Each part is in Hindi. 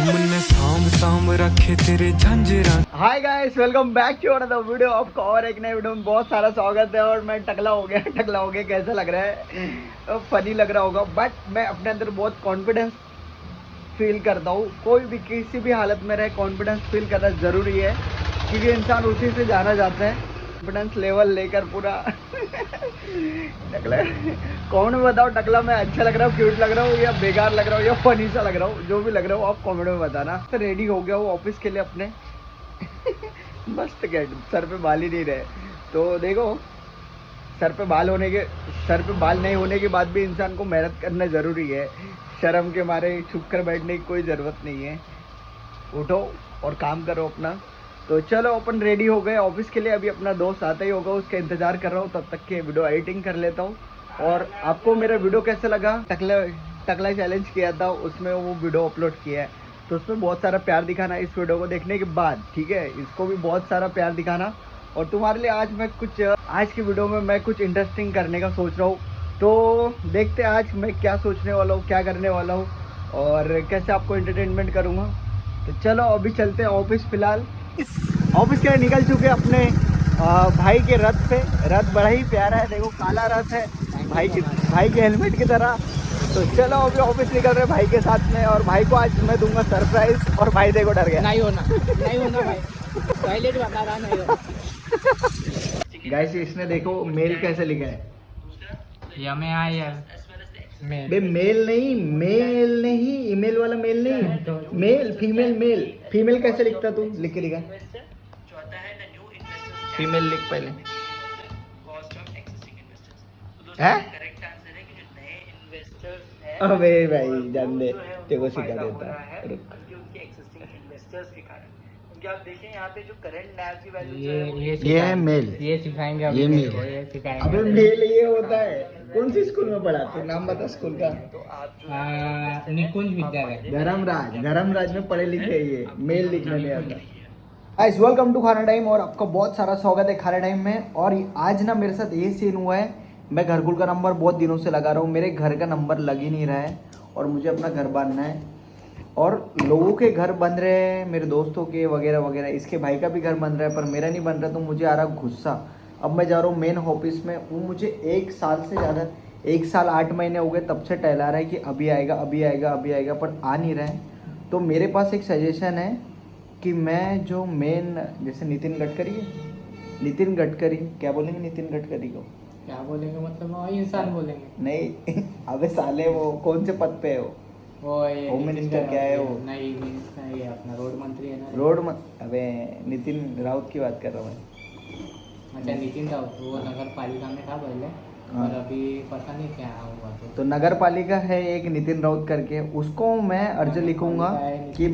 तुमने सांभ सांभ रखे तेरे झंझरा। Hi guys, welcome back to another video. आपका और एक नए वीडियो में बहुत सारा स्वागत है। और मैं टकला हो गया कैसा लग रहा है? फनी लग रहा होगा, बट मैं अपने अंदर बहुत कॉन्फिडेंस फील करता हूँ। कोई भी किसी भी हालत में रहे, कॉन्फिडेंस फील करना ज़रूरी है, क्योंकि इंसान उसी से जाना जाता है। कॉन्फिडेंस लेवल लेकर पूरा टकला। कमेंट में बताओ टकला मैं अच्छा लग रहा हूँ, क्यूट लग रहा हूँ, या बेकार लग रहा हूँ, या फनी सा लग रहा हूँ। जो भी लग रहा हो आप कमेंट में बताना। तो रेडी हो गया हूँ ऑफिस के लिए अपने। मस्त गेट, सर पे बाल ही नहीं रहे। तो देखो, सर पे बाल नहीं होने के बाद भी इंसान को मेहनत करना ज़रूरी है। शर्म के मारे छुप कर बैठने की कोई ज़रूरत नहीं है। उठो और काम करो अपना। तो चलो, अपन रेडी हो गए ऑफिस के लिए। अभी अपना दोस्त आता ही होगा, उसका इंतज़ार कर रहा हूँ। तब तक के वीडियो एडिटिंग कर लेता हूँ। और आपको मेरा वीडियो कैसा लगा? टकला चैलेंज किया था, उसमें वो वीडियो अपलोड किया है, तो उसमें बहुत सारा प्यार दिखाना इस वीडियो को देखने के बाद, ठीक है? इसको भी बहुत सारा प्यार दिखाना। और तुम्हारे लिए आज की वीडियो में मैं कुछ इंटरेस्टिंग करने का सोच रहा हूँ। तो देखते हैं आज मैं क्या सोचने वाला हूँ, क्या करने वाला हूँ, और कैसे आपको एंटरटेनमेंट करूँगा। तो चलो अभी चलते हैं ऑफिस। फिलहाल ऑफिस के लिए निकल चुके अपने भाई के रथ पे। रथ बड़ा ही प्यारा है, देखो काला रथ है भाई के हेलमेट की तरह। तो चलो अभी ऑफिस निकल रहे भाई के साथ में, और भाई को आज मैं दूंगा सरप्राइज। और भाई देखो डर गया। नहीं होना भाई, टॉयलेट बता रहा नहीं होना। गाइस, इसने देखो मेल कैसे लिखा है। बे मेल नहीं, ईमेल वाला मेल नहीं, मेल फीमेल कैसे लिखता? तू लिख के दिखा। फीमेल लिख पहले। है? अबे भाई जान दे, तेरे को सिखा देता है। रुक। क्योंकि आप देखें यहाँ पे जो करंट नैव की वैल्यू ये है मेल। ये सिखाएंगे ये मेल है, है। ये सिखाएंगे। अबे मेल ये होता है। कौन सी स्कूल में पढ़ा तू? नाम बता स्कूल का। निकुंज विद्यालय। धर्मराज में पढ़े लिखे। ये मेल लिखना नहीं आता। गाइस, वेलकम टू खाना टाइम, और आपका बहुत सारा स्वागत है खाना टाइम में। और आज ना मेरे साथ ये सीन हुआ है। मैं घरकुल का नंबर बहुत दिनों से लगा रहा हूँ, मेरे घर का नंबर लग ही नहीं रहा है, और मुझे अपना घर बांधना है। और लोगों के घर बन रहे हैं, मेरे दोस्तों के वगैरह वगैरह। इसके भाई का भी घर बन रहा है, पर मेरा नहीं बन रहा। तो मुझे आ रहा गुस्सा। अब मैं जा रहा हूँ मेन ऑफिस में। वो मुझे 1 साल से ज़्यादा, 1 साल 8 महीने हो गए तब से टहला रहा है कि अभी आएगा, पर आ नहीं रहा है। तो मेरे पास एक सजेशन है कि मैं जो मेन, जैसे नितिन गडकरी क्या बोलेंगे? नितिन गडकरी को क्या बोलेंगे? मतलब इंसान बोलेंगे? नहीं अबे साले, वो कौन से पद पे है वो? होम मिनिस्टर क्या है वो? नहीं, मिनिस्टर ये अपना रोड मंत्री है ना। अबे नितिन राउत की बात कर रहा हूँ मैं। अच्छा, नितिन राउत वो नगर पालिका में था पहले। हाँ। और अभी पता नहीं क्या हुआ। तो नगर पालिका है एक नितिन राउत करके, उसको मैं अर्ज लिखूंगा कि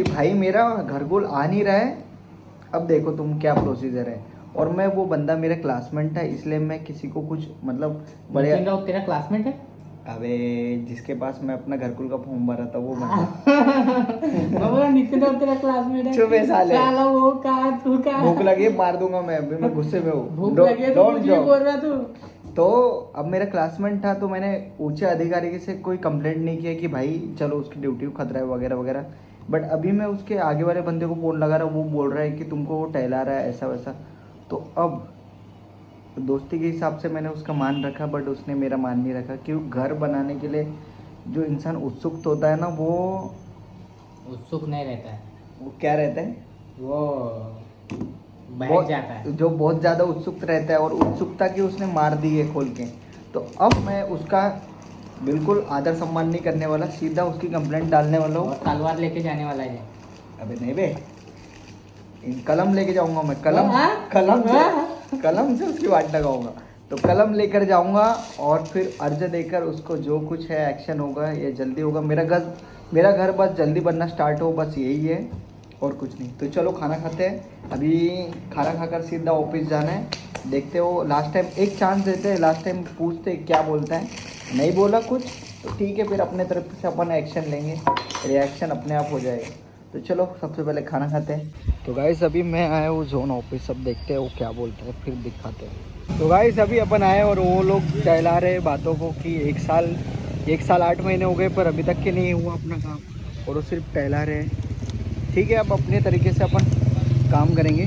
भाई मेरा घरकुल आ नहीं रहा है। अब देखो तुम क्या प्रोसीजर है। और मैं, वो बंदा मेरा क्लासमेट है, इसलिए मैं किसी को कुछ मतलब बड़े। नितिन राउत तेरा क्लासमेट है? अबे जिसके पास मैं अपना घरकुल का फॉर्म भरा था वो बंदा। बाबा नितिन राउत तेरा क्लासमेट है? चुप है साले। साला वो कहा तू का भूख लगी मार दूंगा मैं, अभी मैं गुस्से में हूँ। भूख लगी है तो मुझे बोल रहा तू। तो अब मेरा क्लासमेट था, तो मैंने ऊंचे अधिकारी से कोई कंप्लेंट नहीं किया कि भाई चलो उसकी ड्यूटी को खतरा है वगैरह वगैरह। बट अभी मैं उसके आगे वाले बंदे को फोन लगा रहा हूँ, वो बोल रहा है कि तुमको वो टहला रहा है ऐसा वैसा। तो अब दोस्ती के हिसाब से मैंने उसका मान रखा, बट उसने मेरा मान नहीं रखा। क्योंकि घर बनाने के लिए जो इंसान उत्सुक होता है ना, वो उत्सुक नहीं रहता है। वो क्या रहता है? वो बैठ जाता है। जो बहुत ज़्यादा उत्सुक रहता है, और उत्सुकता की उसने मार दी है खोल के। तो अब मैं उसका बिल्कुल आदर सम्मान नहीं करने वाला, सीधा उसकी कंप्लेंट डालने वाला हूँ। और तलवार लेके जाने वाला है। अबे नहीं बे, कलम लेके जाऊंगा मैं। कलम से उसकी वाट लगाऊंगा। तो कलम लेकर जाऊंगा, और फिर अर्ज देकर उसको जो कुछ है एक्शन होगा, ये जल्दी होगा। मेरा घर बस जल्दी बनना स्टार्ट हो, बस यही है और कुछ नहीं। तो चलो खाना खाते हैं। अभी खाना खाकर सीधा ऑफिस जाना है। देखते हो, लास्ट टाइम एक चांस देते हैं, लास्ट टाइम पूछते हैं क्या बोलता है। नहीं बोला कुछ तो ठीक है, फिर अपने तरफ से अपन एक्शन लेंगे, रिएक्शन अपने आप हो जाएगा। तो चलो सबसे पहले खाना खाते हैं। तो गाइस अभी मैं आया हूँ जोन ऑफिस, सब देखते हैं वो क्या बोलता है, फिर दिखाते हैं। तो गाइस अभी अपन आए, और वो लोग टहला रहे बातों को कि 1 साल 8 महीने हो गए, पर अभी तक के नहीं हुआ अपना काम। और वो सिर्फ टहला रहे हैं। ठीक है, अब अपने तरीके से अपन काम करेंगे,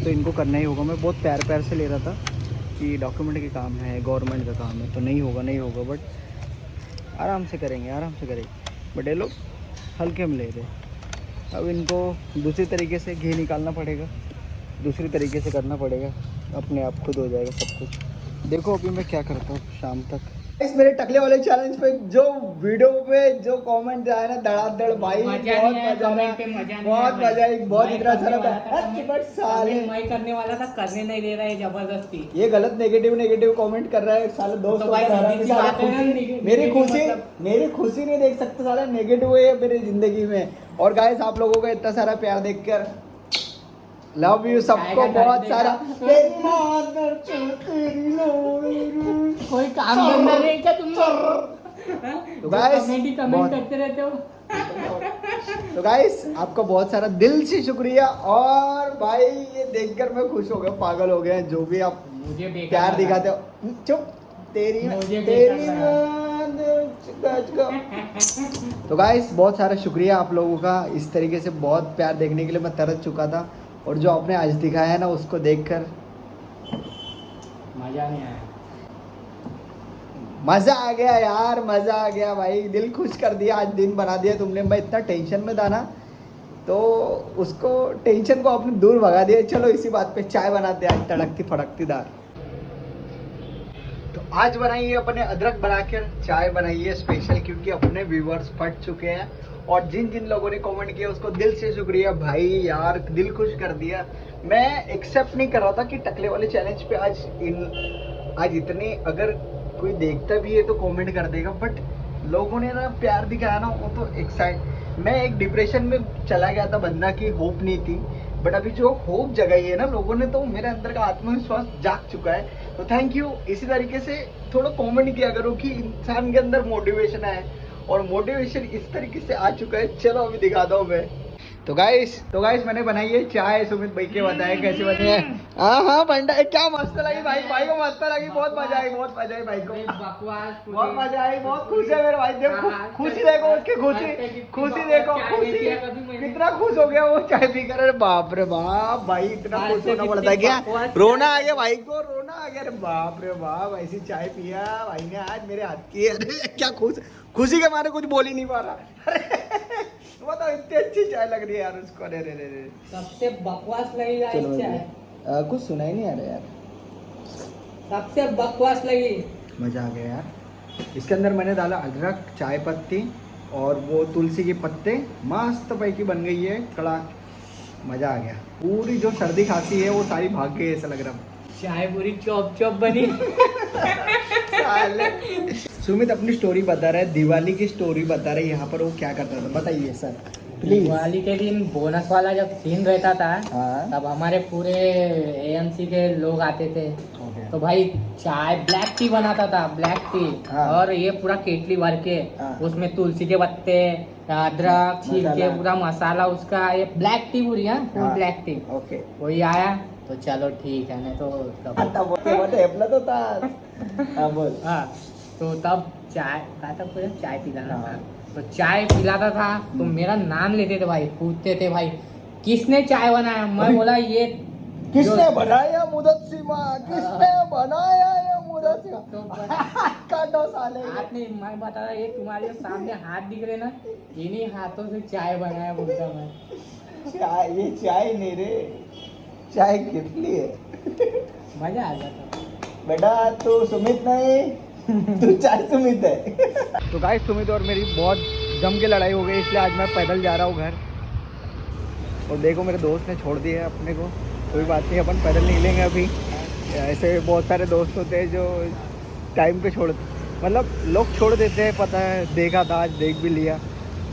तो इनको करना ही होगा। मैं बहुत प्यार प्यार से ले रहा था कि डॉक्यूमेंट के काम है, गवर्नमेंट का काम है, तो नहीं होगा, बट आराम से करेंगे। बट ये लोग हल्के में ले रहे। अब इनको दूसरी तरीके से घी निकालना पड़ेगा, दूसरी तरीके से करना पड़ेगा, अपने आप खुद हो जाएगा सब कुछ। देखो अभी मैं क्या करता हूँ शाम तक। इस मेरे टकले वाले चैलेंज पे जो वीडियो पे जो कमेंट आया ना, धड़ाधड़ भाई, बहुत मजा आई, बहुत इतना सारा बट साले मैं करने वाला था, करने नहीं दे रहा है जबरदस्ती। ये गलत नेगेटिव कमेंट कर रहा है साले दोस्त। मेरी खुशी नहीं देख सकते साले, नेगेटिव है मेरी जिंदगी में। और गाइस आप लोगों का इतना सारा प्यार देखकर लव यू सबको बहुत सारा। कोई काम धंधा नहीं क्या तुम लोग? तो गाइस कमेंट करते रहते हो। तो गाइस आपका बहुत सारा दिल से शुक्रिया। और भाई ये देखकर मैं खुश हो गया, पागल हो गया। जो भी आप मुझे प्यार दिखाते हो, चुप तेरी। तो गाइस बहुत सारा शुक्रिया आप लोगों का, इस तरीके से बहुत प्यार देखने के लिए मैं तरस चुका था। और जो आपने आज दिखाया है ना, उसको देखकर मजा नहीं आया। मजा आ गया यार, मजा आ गया भाई, दिल खुश कर दिया, आज दिन बना दिया तुमने। मैं इतना टेंशन में था ना, तो उसको टेंशन को आपने दूर भगा दिया। चलो इसी बात पे चाय बनाते हैं आज, तड़कती फड़कती दार। तो आज बनाइए अपने अदरक बनाकर चाय बनाइए स्पेशल, क्योंकि अपने व्यूवर्स फट चुके हैं। और जिन जिन लोगों ने कमेंट किया उसको दिल से शुक्रिया भाई, यार दिल खुश कर दिया। मैं एक्सेप्ट नहीं कर रहा था कि टकले वाले चैलेंज पे आज इतने अगर कोई देखता भी है तो कमेंट कर देगा, बट लोगों ने ना प्यार दिखाया ना, वो तो एक्साइट। मैं एक डिप्रेशन में चला गया था बंदा की होप नहीं थी, बट अभी जो होप जगाई है ना लोगों ने, तो मेरे अंदर का आत्मविश्वास जाग चुका है। तो थैंक यू। इसी तरीके से थोड़ा कमेंट किया करो कि इंसान के अंदर मोटिवेशन है, और मोटिवेशन इस तरीके से आ चुका है। चलो अभी दिखाता हूँ मैं। तो गाइस मैंने बनाई है चाय। सुमित भाई के बताए कैसे बनी है। हाँ बंडा क्या मस्त लगी भाई को मस्त लगी, बहुत मजा आई भाई को, बकवास बहुत मजा आई, बहुत खुश है मेरे भाई। देखो खुशी देखो उसकी, खुशी देखो, खुशी कितना खुश हो गया वो चाय पी कर। अरे बाप रे बाप भाई, इतना खुश होना पड़ता है क्या? रोना आ गया भाई को, रोना आ गया। अरे बाप रे बाप, ऐसी चाय पिया भाई ने आज मेरे हाथ की। अरे क्या खुशी के मारे कुछ बोल ही नहीं पा रहा। बताओ इतनी अच्छी चाय लग रही है यार उसको। अरे सबसे बकवास लगी गाइस चाय। कुछ सुना ही नहीं आ रहा यार, सबसे बकवास लगी। मजा आ गया यार। इसके अंदर मैंने डाला अदरक, चाय पत्ती और वो तुलसी के पत्ते, मस्त पैकी बन गई है कड़ाक। मजा आ गया, पूरी जो सर्दी खांसी है वो सारी भाग गई ऐसा लग रहा। चाय पूरी चॉप बनी। सुमित अपनी स्टोरी बता रहा है, दिवाली की स्टोरी बता रहा है। यहाँ पर वो क्या करता था बताइए सर प्लीज। दिवाली के दिन बोनस वाला जब सीन रहता था, तब हमारे पूरे एएमसी के लोग आते थे। तो भाई चाय ब्लैक टी बनाता था, ब्लैक टी। और ये पूरा केटली भर के उसमें तुलसी के पत्ते, अदरक छील के पूरा मसाला उसका, ये ब्लैक टी पूरी है, फुल ब्लैक टी। ओके वही आया तो चलो ठीक है, नहीं तो तब चाय पिलाना था। तो चाय पिलाता था तो मेरा नाम लेते थे भाई, पूछते थे भाई किसने चाय बनाया। मैं बोला ये किसने बनाया मुदस्सिमा, किसने बनाया ये मुदस्सिमा। तो काटो साले हाथ नहीं, मैं बता रहा ये तुम्हारे सामने हाथ दिख रहे ना, इन्हीं हाथों से चाय बनाया बोलता मैं। चाय ये चाय नहीं रे, चाय कितनी है। मजा आ जाता बेटा, तू सुमित नहीं, तू चाय सुमित है। तो गाइस सुमित और मेरी बहुत जम के लड़ाई हो गई, इसलिए आज मैं पैदल जा रहा हूँ घर। और देखो मेरे दोस्त ने छोड़ दिया है अपने को, कोई बात नहीं, अपन पैदल निकलेंगे अभी। ऐसे बहुत सारे दोस्त होते हैं जो टाइम पे मतलब लोग छोड़ देते हैं, पता है, देखा था आज, देख भी लिया।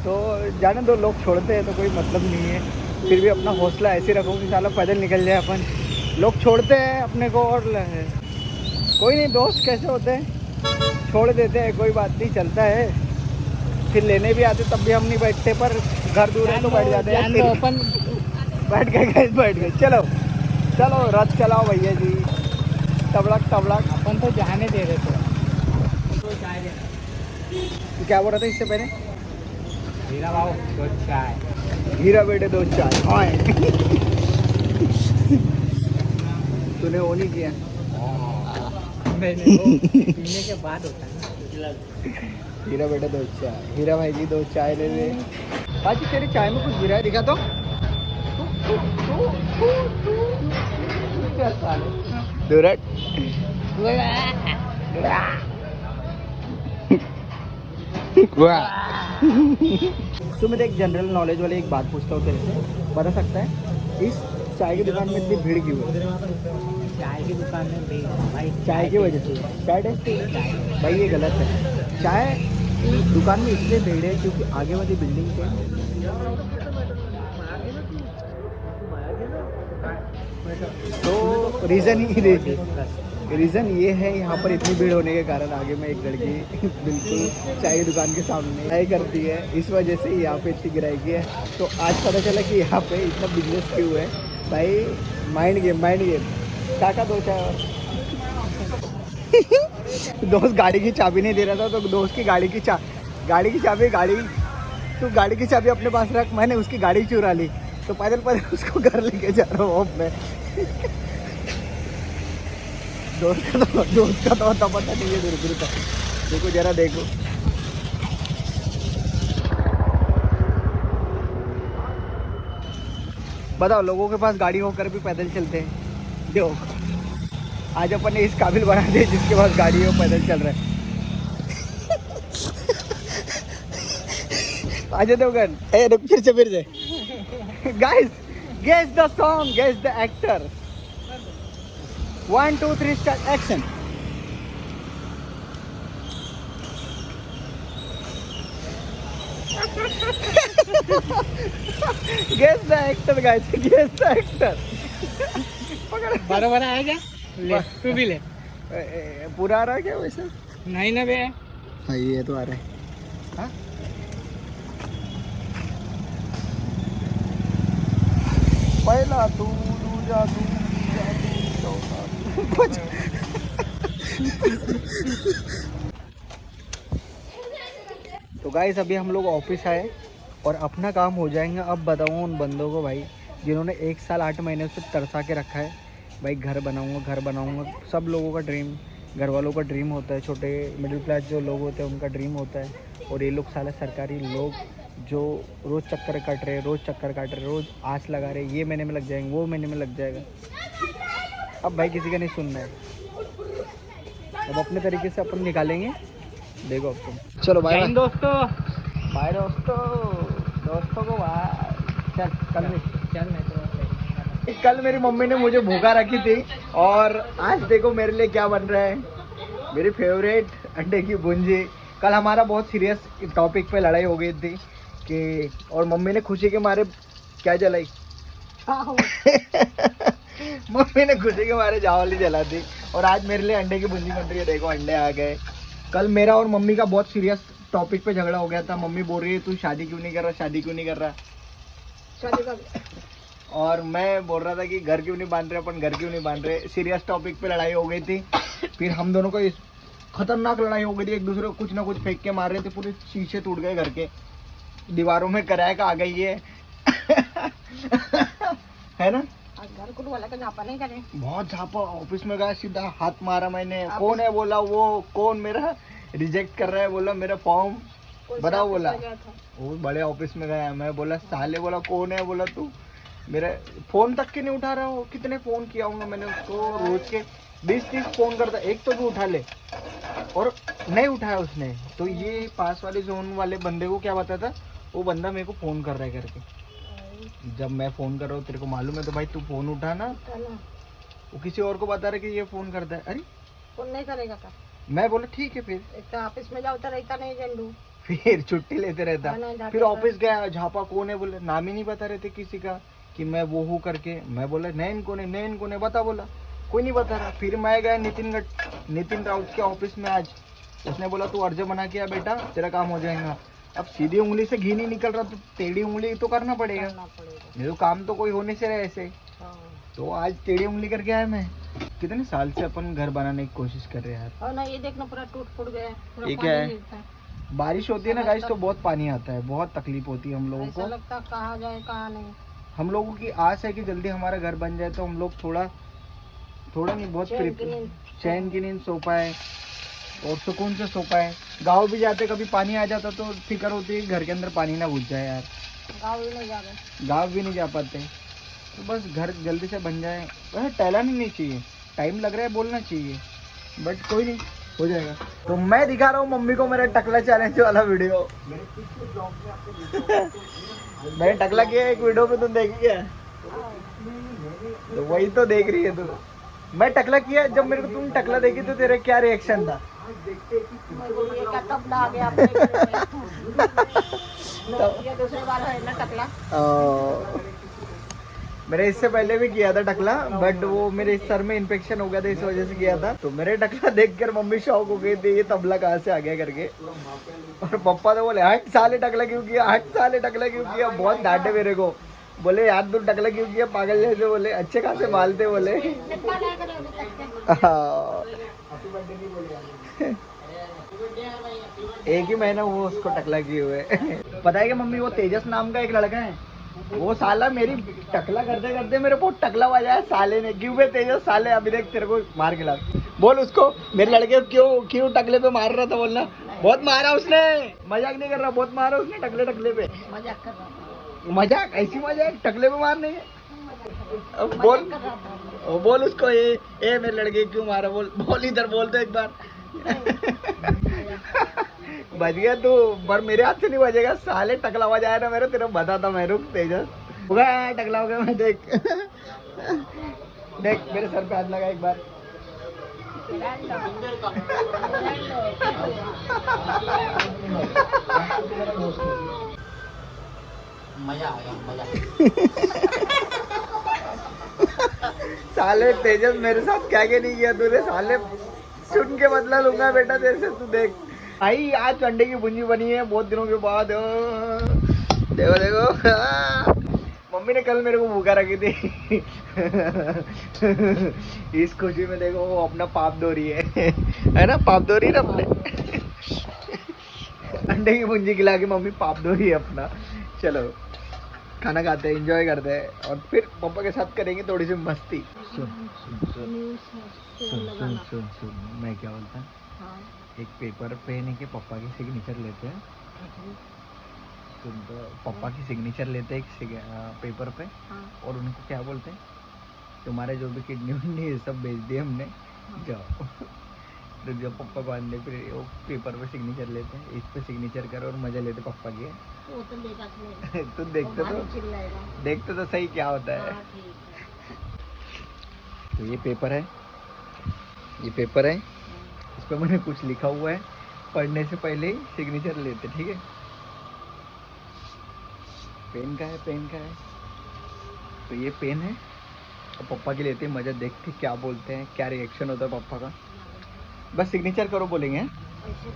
तो जाने दो, लोग छोड़ते हैं तो कोई मतलब नहीं है। फिर भी अपना हौसला ऐसे रखो कि साला पैदल निकल जाए अपन। लोग छोड़ते हैं अपने को, और कोई नहीं, दोस्त कैसे होते हैं, छोड़ देते हैं, कोई बात नहीं, चलता है। फिर लेने भी आते तब भी हम नहीं बैठते, पर घर दूर है तो बैठ जाते हैं। अपन बैठ गए। चलो रथ चलाओ भैया जी, तबड़क। अपन तो जाने दे रहे थे। क्या बोल रहा था इससे पहले? हीरा बाबू दो चाय। हीरा बेटे दो चाय। हाँ तूने वो नहीं किया? मैंने वो पीने के बाद होता है ना। हीरा बेटे दो चाय। हीरा भाई जी दो चाय ले ले। बाजी तेरी चाय में कुछ गिरा है, दिखा तो। दुरट। सुमित एक जनरल नॉलेज वाली एक बात पूछता हूँ तेरे से, बता सकता है इस चाय की दुकान में इतनी भीड़ क्यों है? चाय की दुकान में भीड़ भाई चाय की वजह से। चाय टेस्टी भाई ये गलत है। चाय की दुकान में इसलिए भीड़ है क्योंकि आगे वाली बिल्डिंग पे तो रीज़न ये है यहाँ पर इतनी भीड़ होने के कारण आगे में एक लड़की बिल्कुल चाय की दुकान के सामने चाय करती है, इस वजह से यहाँ पे इतनी गिराकी है। तो आज पता चला कि यहाँ पे इतना बिजनेस क्यों है भाई। माइंड गेम काका दो चाय और। दोस्त गाड़ी की चाबी नहीं दे रहा था तो दोस्त की गाड़ी की चाबी तू गाड़ी की चाबी अपने पास रख, मैंने उसकी गाड़ी चुरा ली तो पैदल उसको घर लेके जा रहा हूँ अब मैं। दोस्त का तो होता पता नहीं है दूर तक। देखो जरा देखो, बताओ लोगों के पास गाड़ी होकर भी पैदल चलते हैं। जो आज अपन ने इस काबिल बना दिया जिसके पास गाड़ी हो पैदल चल रहा है। अजय देवगन फिर से guys guess the song, guess the actor. 1 2 3 start action. Guess the actor guys, guess the actor. बराबर आएगा ले तू भी ले। पूरा आ रहा है क्या वैसे? नहीं ना बे। हाँ ये तो आ रहा है। हाँ पहला तू दूजा तू कुछ। तो गाइस अभी हम लोग ऑफिस आए और अपना काम हो जाएंगे। अब बताऊँ उन बंदों को भाई जिन्होंने 1 साल 8 महीने से तरसा के रखा है भाई, घर बनाऊंगा। सब लोगों का ड्रीम, घर वालों का ड्रीम होता है, छोटे मिडिल क्लास जो लोग होते हैं उनका ड्रीम होता है। और ये लोग साले सरकारी लोग जो रोज़ चक्कर काट रहे, रोज़ आस लगा रहे, ये महीने में लग जाएंगे, वो महीने में लग जाएगा। अब भाई किसी का नहीं सुनना है, अब अपने तरीके से अपन निकालेंगे। देखो अब तुम चलो बाय दोस्तों, बाय दोस्तों को बाय। चल कल मेरी मम्मी ने मुझे भूखा रखी थी और आज देखो मेरे लिए क्या बन रहा है, मेरी फेवरेट अंडे की भुंजी। कल हमारा बहुत सीरियस टॉपिक पे लड़ाई हो गई थी कि, और मम्मी ने खुशी के मारे क्या जलाई मम्मी ने खुशी के मारे चावल ही जला दी। और आज मेरे लिए अंडे की भुंजी बन रही है। देखो अंडे आ गए। कल मेरा और मम्मी का बहुत सीरियस टॉपिक पे झगड़ा हो गया था। मम्मी बोल रही है तू शादी क्यों नहीं कर रहा। और मैं बोल रहा था कि घर क्यों नहीं बांध रहे। सीरियस टॉपिक पे लड़ाई हो गई थी। फिर हम दोनों को खतरनाक लड़ाई हो गई थी, एक दूसरे को कुछ ना कुछ फेंक के मार रहे थे, पूरे शीशे टूट गए घर के, दीवारों में क्रैक आ गई है है ना। घर को वाला का झापा नहीं करे, बहुत झापा। ऑफिस में गया सीधा हाथ मारा मैंने। कौन है बोला, वो कौन मेरा रिजेक्ट कर रहा है, बोला मेरा फॉर्म बताओ। बोला वो बड़े ऑफिस में गया। मैं बोला साले, बोला कौन है, बोला तू मेरा फोन तक के नहीं उठा रहा हो। कितने फोन किया हूँ मैंने उसको, रोज के 20-30 फोन करता, एक तो भी उठा ले, और नहीं उठाया उसने। तो ये पास वाले जोन वाले बंदे को क्या बताता, वो बंदा मेरे को फोन कर रहा है करके। जब मैं फोन कर रहा हूँ तेरे को मालूम है तो भाई तू फोन उठाना। वो किसी और को बता रहा है कि ये फोन करता है। अरे फोन नहीं करेगा का? मैं बोला ठीक है। फिर एक तो ऑफिस में जाओ तो रहता नहीं झंडू, फिर छुट्टी लेते रहता। फिर ऑफिस गया, झापा कौन है, बोले नाम ही नहीं बता रहे थे किसी का कि मैं वो हूँ करके। मैं बोला नैन कौन है बता, बोला कोई नहीं बता रहा। फिर मैं गया नितिन राउत के ऑफिस में आज। उसने बोला तू अर्ज बना के आ बेटा, तेरा काम हो जाएगा। अब सीधी उंगली से घी नहीं निकल रहा तो टेढ़ी उंगली तो करना पड़ेगा। नहीं तो काम तो कोई होने से रहे ऐसे। तो आज टेढ़ी उंगली करके आया मैं। कितने साल से अपन घर बनाने की कोशिश कर रहे हैं यार। और ना ये देखना पूरा टूट फूट गया, ये क्या है? बारिश होती है ना गाइस तो बहुत पानी आता है, बहुत तकलीफ होती है हम लोगों ऐसा को। लगता कहाँ जाए कहाँ नहीं। हम लोगों की आस है कि जल्दी हमारा घर बन जाए तो हम लोग थोड़ा नहीं बहुत चैन की नींद सो पाए और सुकून से सो पाए। गाँव भी जाते कभी पानी आ जाता तो फिक्र होती है कि घर के अंदर पानी ना घुस जाए यार। गाँव भी नहीं जा रहे। गाँव भी नहीं जा पाते तो बस घर जल्दी से बन जाए। वैसे टहलाना नहीं चाहिए, टाइम लग रहा है बोलना चाहिए, बट कोई नहीं हो जाएगा। तो मैं दिखा रहा हूँ मम्मी को मेरा टकला चैलेंज वाला वीडियो। मैंने टकला किया एक वीडियो पे, तुम देखी है तो वही तो देख रही है तू। मैं टकला किया, जब मेरे को तुम टकला देखी तो तेरा क्या रिएक्शन था? मैं बोली ये क्या टपला आ गया अपने ये दूसरी बार है ना टकला। मैंने इससे पहले भी किया था टकला, बट वो मेरे सर में इन्फेक्शन हो गया था, इस वजह से किया था। तो मेरे टकला देखकर मम्मी शौक हो गई थी, ये तबला कहाँ से आ गया करके। और पापा तो बोले 8 साल टकला क्यों किया, 8 साल टकला क्यों किया। बहुत डांटे मेरे को, बोले यार तू टकला क्यों किया पागल जैसे। बोले अच्छे खासे मालते बोले। एक ही महीना वो उसको टकला किए हुए। पता है कि मम्मी वो तेजस नाम का एक लड़का है, वो साला मेरी टकला करते करते मेरे बहुत टकला बजाया साले ने। क्यों बे तेजस साले, अभी देख तेरे को मार के ला। बोल उसको मेरे लड़के क्यों टकले पे मार रहा था, बोलना। बहुत मारा उसने, मजाक नहीं कर रहा, बहुत मारा उसने टकले पे। मजाक कर रहा था। मजाक ऐसी मजाक टकले पे मारने है। बोल उसको ये मेरे लड़के क्यों मारा, बोल इधर बोल दो एक बार। बच गया तू, पर मेरे हाथ से नहीं बजेगा साले। टकला बजाया ना मेरे, तेरा बताता मैं। रुक तेजस, हो गया टकला हो गया मैं। देख देख मेरे सर पे हाथ लगा एक बार। मजा आ गया मजा। साले तेजस मेरे साथ क्या नहीं किया तूने साले, सुन के बदला लूंगा बेटा तेरे से। तू देख आई आज अंडे की भुंजी बनी है बहुत दिनों के बाद। देखो देखो मम्मी ने कल मेरे को भूखा रखी थी। इस खुशी में देखो वो अपना पाप धो रही है ना, पाप धो रही है ना अपने। अंडे की भुंजी खिला के मम्मी पाप धो रही है अपना। चलो खाना खाते हैं, एंजॉय करते हैं और फिर पापा के साथ करेंगे थोड़ी सी मस्ती। सुन मैं क्या बोलता, एक पेपर पे नहीं के पापा की सिग्नेचर लेते हैं। सुन तो पापा की सिग्नेचर लेते हैं एक पेपर पे, और उनको क्या बोलते हैं, तुम्हारे जो भी किडनी विडनी ये सब भेज दिए हमने, जाओ। तो जब पापा को आने फिर वो पेपर पे सिग्नेचर लेते हैं, इस पे सिग्नेचर करो और मजा लेते पापा की। तुम देखते तो सही क्या होता है। तो ये पेपर है, ये पेपर है, इस पर मैंने कुछ लिखा हुआ है, पढ़ने से पहले ही सिग्नेचर लेते, ठीक है। पेन का है, पेन का है, तो ये पेन है और पापा के लेते हैं मजा, देखते क्या बोलते हैं, क्या रिएक्शन होता है पापा का। बस सिग्नेचर करो बोलेंगे। ऐसे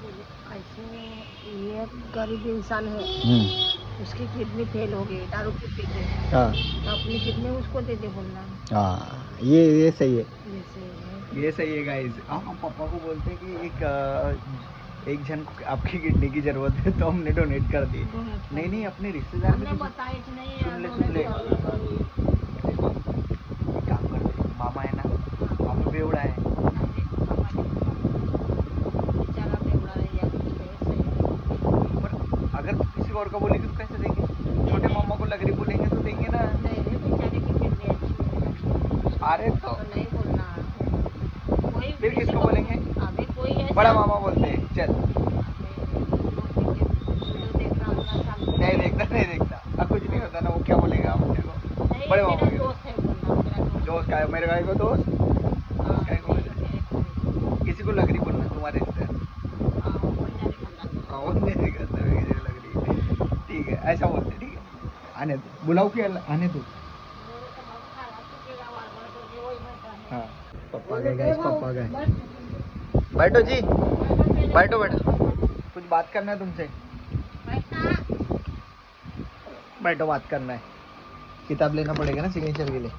ये गरीब इंसान है, उसकी किडनी फेल हो गई, दारू पीते थे, हाँ तो अपनी किडनी उसको दे दे बोलना। हाँ ये सही है, जैसे ये सही है गाइस। हम पापा को बोलते हैं कि एक जन को आपकी किडनी की जरूरत है तो हमने डोनेट कर दी। नहीं अपने रिश्तेदार में बताए नहीं, सुन ले काम करते, मामा है ना, मामा बेवड़ा है। पर अगर तो किसी और का बोलेंगे तो कैसे देंगे, छोटे मामा को लगरी बोलेंगे तो देंगे ना। अरे तो नहीं बोलना, फिर किसको बोलेंगे, अभी कोई बड़ा मामा बोलते हैं। चल नहीं देखता अब कुछ नहीं होता ना, वो क्या बोलेगा अपने को, बड़े मामा के दोस्त का है, मेरे भाई को दोस्त का को किसी को लगरी बोलना, तुम्हारे लगरी, ठीक है ऐसा बोलते, ठीक है। आने दो, बुलाओ कि आने दो। हाँ पापा गए गाइस, पापा गए। बैठो जी, बैठो कुछ बात करना है तुमसे, बैठो बात करना है। किताब लेना पड़ेगा ना सिग्नेचर के लिए।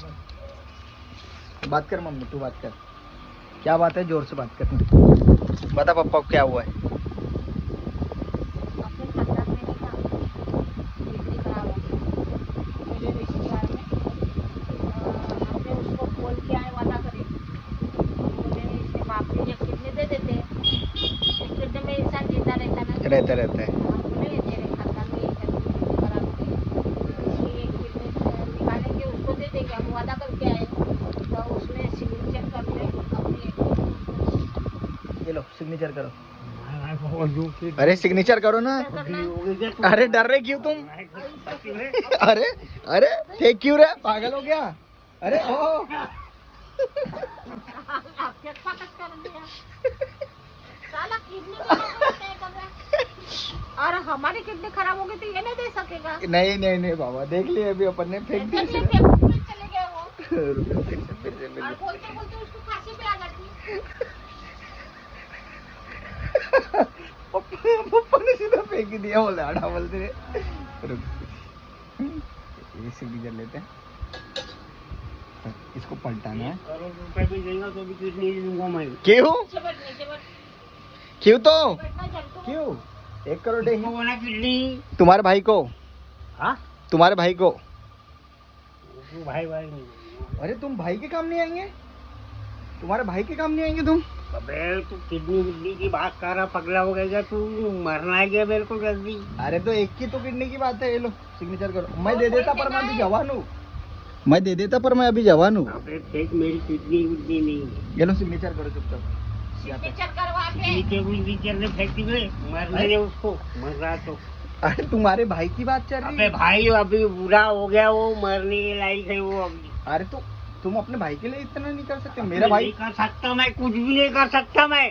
बात कर मम्मी, तू बात कर, क्या बात है, जोर से बात कर। बता पापा को क्या हुआ है। देते रहते हैं। अपने मेरे खानदान में ये किडनी खराब थी, ये किडनी निकालेंगे उसको दे देंगे, हम वादा करके आए तो उसमें सिग्नेचर करके अपने ये लो सिग्नेचर करो। अरे सिग्नेचर करो ना। अरे डर रहे क्यों तुम? अरे अरे थे क्यों रे, पागल हो गया? अरे ओ आपके पाकट कर दिया साला किडनी कर रहा है। और हमारी किडनी खराब हो गई तो ये नहीं दे सकेगा। नहीं नहीं नहीं बाबा, देख लिए अभी अपन ने फेंक दी। चले गए वो फिर से और बोलते बोलते उसको फांसी पे आ जाती। पप्पा ने सीधा फेंक ही दिया, बोले आड़ा बोलते रहे। रुक, ये सिग्नेचर लेते हैं, इसको पलटाना है। करोड़ रुपए भी देगा तो भी किडनी दूंगा मैं। क्यों नीचे बैठ क्यों तो बैठना जल्दी। क्यों 1 करोड़ देंगे वो ना किडनी। तुम्हारे भाई को, हाँ तुम्हारे भाई को। वो भाई भाई नहीं। अरे तुम भाई के काम नहीं आएंगे? तुम्हारे भाई के काम नहीं आएंगे तुम? अबे तू किडनी विडनी की बात कर रहा, पगला हो गया तू? मरना है क्या मेरे को जल्दी? अरे तो एक की तो किडनी की बात है। ये लो सिग्नेचर करो। मैं दे देता पर मैं अभी जवान हूँ, मैं दे देता पर मैं अभी जवान हूँ। अबे फेंक, मेरी किडनी विडनी नहीं। ये लो सिग्नेचर करो चुपचाप। सिग्नेचर करवा के नीचे भी नीचे ने फेंक दी बे, मरने दे उसको, मर रहा तो। अरे तुम्हारे भाई की बात चल रही अबे है। भाई अभी बुरा हो गया, वो मरने के लायक है वो अभी। अरे तो तुम अपने भाई के लिए इतना नहीं कर सकते? मेरा भाई नहीं कर सकता मैं, कुछ भी नहीं कर सकता मैं।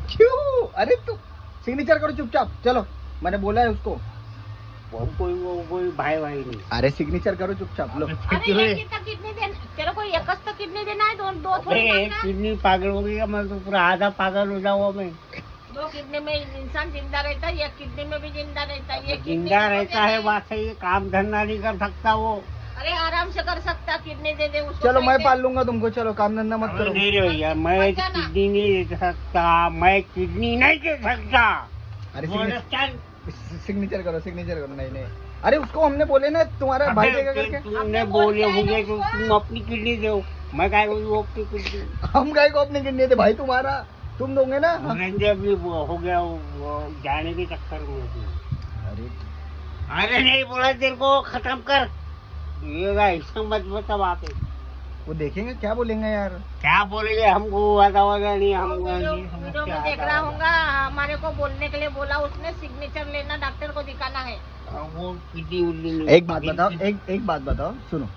क्यों? अरे तू सिग्नेचर करो चुपचाप, चलो मैंने बोला है उसको। वो कोई भाई भाई नहीं। अरे सिग्नेचर करो चुपचाप, लो। अरे एक ही तो किडनी देना तेरे को, एक तो किडनी देना है, दो थोड़ी अबे मांगना है। किडनी पागल हो गई, मैं तो पूरा आधा पागल हो जाऊंगा मैं। 2 किडनी में इंसान जिंदा रहता है, 1 किडनी में भी जिंदा रहता है। ये किडनी जिंदा को रहता दे है दे। बात सही है, काम धंधा नहीं कर सकता वो। अरे आराम से कर सकता, किडनी दे दे उसको। चलो सही मैं से। पाल लूंगा तुमको, चलो काम धंधा मत करो। नहीं रे भैया, मैं मत जाना। किडनी नहीं दे सकता, मैं किडनी नहीं दे सकता। अरे You understand? सिग्नेचर करो, सिग्नेचर करो। नहीं नहीं, अरे उसको हमने बोले ना तुम्हारा भाई अबे, देगा करके। तुमने बोले मुझे तो तुम अपनी किडनी दो, मैं क्या करूँ अपनी किडनी? हम गाय को अपनी किडनी दे, भाई तुम्हारा तुम दोगे ना। मुझे अभी वो हो गया वो जाने के चक्कर में अभी। अरे अरे नहीं बोला तेरे को, खत्म कर ये ऐसा मत बता बात है। वो देखेंगे क्या बोलेंगे यार। क्या बोलेंगे, हमको वादा वादा नहीं, हम वीडियो में देख रहा होगा, हमारे को बोलने के लिए बोला उसने, सिग्नेचर लेना, डॉक्टर को दिखाना है। वो किडनी उडनी नहीं। एक बात बताओ, एक बात बताओ, सुनो।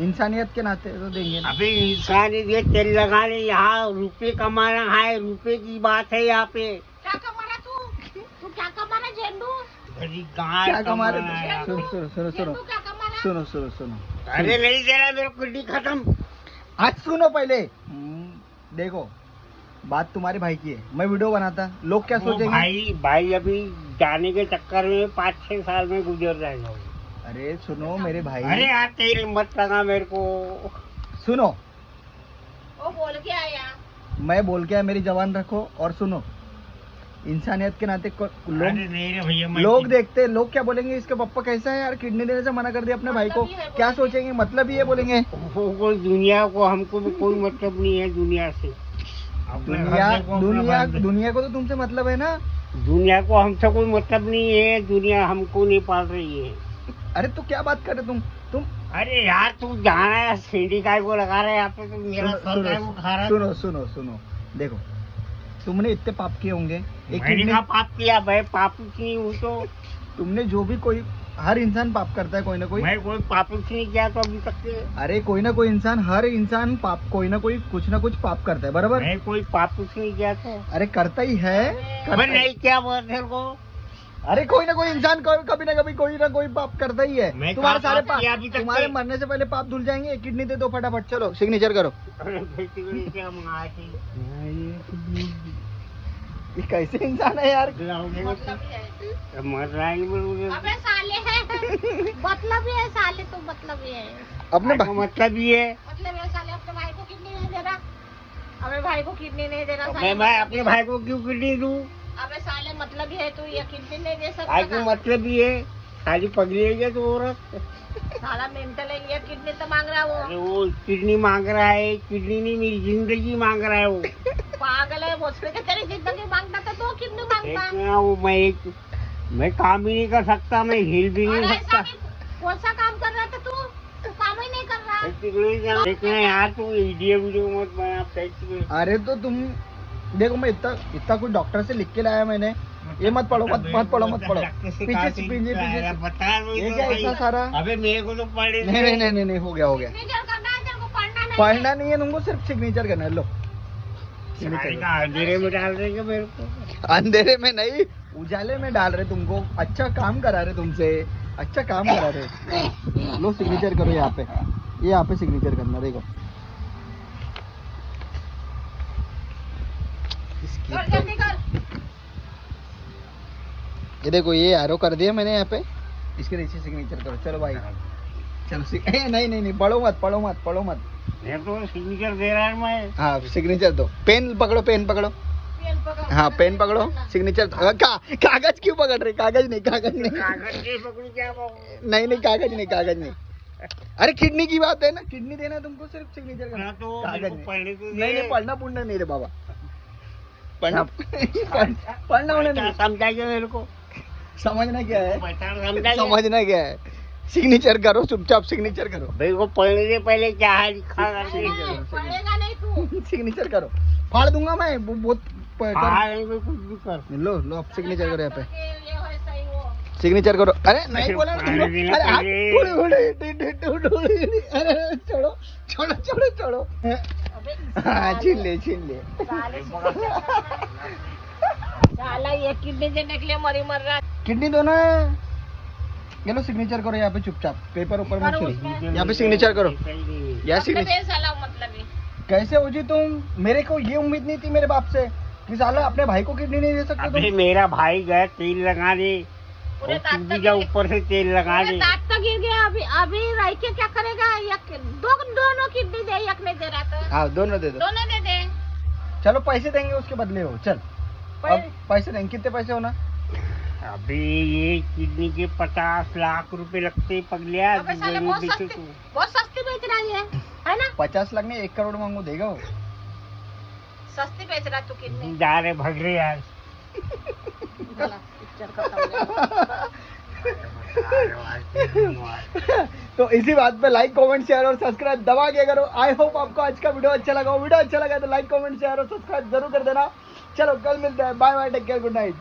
इंसानियत के नाते तो देंगे ना। अबे इंसान ये तेल लगाने यहाँ रुपए कमाना है, रुपए की बात है यहाँ पे। क्या कमाना तू क्या कमाना झेंडू? क्या कमा रहे कमाना है? सुनो सुनो सुनो सुनो झेंडू क्या कमाना? सुनो सुनो सुनो। अरे नहीं दे रहा मेरे को किडनी खत्म। आज सुनो पहले। देखो बात तुम्हारे भाई की है, मैं वीडियो बनाता, लोग क्या वो सोचेंगे? भाई अभी जाने के चक्कर में 5-6 साल में गुजर जाएगा वो। अरे सुनो मेरे भाई, अरे यार तेल मत लगा मेरे को। सुनो। वो बोल के आया। मैं बोल के आया, मेरी जवान रखो। और सुनो, इंसानियत के नाते अरे लोग नहीं रे भैया, मैं लोग देखते, लोग क्या बोलेंगे, इसका पप्पा कैसा है यार, किडनी देने से मना कर दिया अपने भाई को। मतलब ही है, क्या बोलेंगे। सोचेंगे? मतलब ये बोलेंगे वो कोई दुनिया को, हमको भी कोई मतलब नहीं है दुनिया से। अपने दुनिया घर को अपना दुनिया बांध- दुनिया को तो तुमसे मतलब है ना। दुनिया को हमसे कोई मतलब नहीं है, दुनिया हमको नहीं पाल रही है। अरे तो क्या बात कर रहे तुम? अरे यार तू जाना है, सीढ़ी काय को लगा रहा है यहाँ पे, तो मेरा सर काय को खा रहा है। सुनो सुनो सुनो, देखो तुमने इतने पाप किए होंगे, एक मैंने किडनी, कहा पाप किया भाई, पाप कुछ नहीं हूँ तो। तुमने जो भी, कोई हर इंसान पाप करता है कोई ना कोई। मैं कोई पाप कुछ नहीं किया तो अभी तक के। अरे कोई ना कोई इंसान, हर इंसान पाप, कोई ना कोई कुछ ना कुछ पाप करता है, बराबर? मैं कोई पाप कुछ नहीं किया तो। अरे करता ही है, करता मैं ही। नहीं क्या बोल तेरे को। अरे कोई ना कोई इंसान कभी ना कभी कोई ना कोई पाप करता ही है। मैं तुम्हारे कहाँ सारे पाप किया अभी पाप, तक तुम्हारे के? मरने से पहले पाप धुल जाएंगे। एक किडनी दे दो फटाफट, चलो सिग्नेचर करो। अरे बेसिकली क्या मंगाए थे? ये कैसे इंसान है यार? मतलब ही है। मर रहा है मुझे। अबे साले है मतलब ही है साले, तो मतलब ही है। अपने का मतलब ये है। मतलब ये साले अपने भाई को किडनी नहीं दे रहा, अबे भाई को किडनी नहीं दे रहा साले। मैं अपने भाई को क्यों किडनी दूं? अबे साले मतलब ही है, तू ये किडनी नहीं दे भाई को सकता। मतलब ये है, खाली पगली है क्या तो औरत? साला मेंटल है, ये किडनी तो मांग रहा है अरे वो। वो किडनी मांग रहा है, किडनी नहीं मेरी जिंदगी मांग रहा है वो। पागल है, भोसड़ी के तेरी जिंदगी मांगता तो 2 किडनी मांगता देखना वो मैं काम भी नहीं कर सकता, मैं हिल भी और नहीं ऐसा सकता। भी कौन सा काम कर रहा था तू काम ही नहीं कर रहा देखना यार, तू वीडियो मत बना प्लीज। अरे तो तुम देखो, मैं इतना कुछ डॉक्टर से लिख के लाया मैंने, ये मत पढ़ो, मत पढ़ो। पीछे पीछे बता ये क्या इतना सारा? अबे मेरे को तो पढ़े नहीं, हो गया सिग्नेचर करना है तेरे को, पढ़ना नहीं पढ़ना नहीं है तुमको, सिर्फ सिग्नेचर करना है। लो अंधेरे में डाल देंगे मेरे को। अंधेरे में नहीं, उजाले में डाल रहे तुमको, अच्छा काम करा रहे तुमसे, अच्छा काम करा रहे। लो सिग्नेचर करो यहाँ पे सिग्नेचर करना। देखो इसकी कर, जल्दी कर। ये देखो, ये एरो कर दिया मैंने यहाँ पे, इसके नीचे सिग्नेचर करो। चलो भाई चलो नहीं पढ़ो मत। मैं तो सिग्नेचर दे रहा है मैं। हाँ सिग्नेचर दो, पेन पकड़ो। पेन पकड़। हाँ पेन पकड़ो, सिग्नेचर कागज क्यों पकड़ रहे? कागज नहीं कागज नहीं पकड़ू क्या बाबू? नहीं कागज नहीं। अरे किडनी की बात है ना, किडनी देना है तुमको, सिर्फ सिग्नेचर करना। हाँ, तो कागज मेरे को नहीं। पढ़ने तो दे। नहीं पढ़ना पुढ़ना नहीं रे बाबा, पढ़ना होना नहीं। समझाइए मेरे को, समझना क्या है? समझाइए। समझना क्या है? सिग्नेचर करो, चुपचाप सिग्नेचर करो। भाई को पढ़ने से पहले क्या है लिखा करके। पढ़ेगा नहीं तू सिग्नेचर करो, फाड़ दूंगा मैं बहुत हाँ, नहीं भाई, कुछ भी कर। लो अब सिग्नेचर करो यहाँ पे, ये हो सही वो सिग्नेचर करो। अरे नहीं बोला ना तुमको। पानी देना अरे हाथ चाहिए। अरे छोड़ो। अबे हाँ छीन ले। साले साला ये किडनी देने के लिए मर रहा है। किडनी दोनों है। ये लो सिग्नेचर करो यहाँ पे चुपचाप, पेपर ऊपर मत करो छोड़ो, उसमें। यहाँ पे सिग्नेचर करो। या अपने सिग्नेचर पे साला मतलब ही कैसे हो जी तुम? मेरे को ये उम्मीद नहीं थी मेरे बाप से कि साला अपने भाई को किडनी नहीं दे सकते अभी तुम। मेरा भाई गया तेल लगा दे, पूरे और दांत तू भी तक जा गिर- ऊपर से तेल लगा पूरे दे। दांत तक गिर गया। अभी रह के क्या करेगा? दोनों किडनी दे, एक नहीं दे रहा तो हाँ दोनों दे दो। दोनों दे दे। चलो पैसे देंगे उसके बदले हो। चल अब पैसे देंगे, कितने पैसे होना? अभी ये किडनी के 50 लाख रुपए लगते पगलिया। अबे साले बहुत सस्ती बेच रहा है ना? 50 लाख नहीं, 1 करोड़ मांगो, देगा वो। सस्ती बेच रहा तू किडनी। जा रहे भग रहे यार। चला, पिक्चर खत्म हो गया। तो इसी बात पे लाइक कमेंट शेयर और सब्सक्राइब दबा के करो। आई होप आपको आज का वीडियो अच्छा लगा हो। वीडियो अच्छा लगा तो लाइक कमेंट शेयर और सब्सक्राइब जरूर कर देना। चलो कल मिलते हैं, bye take care, good night.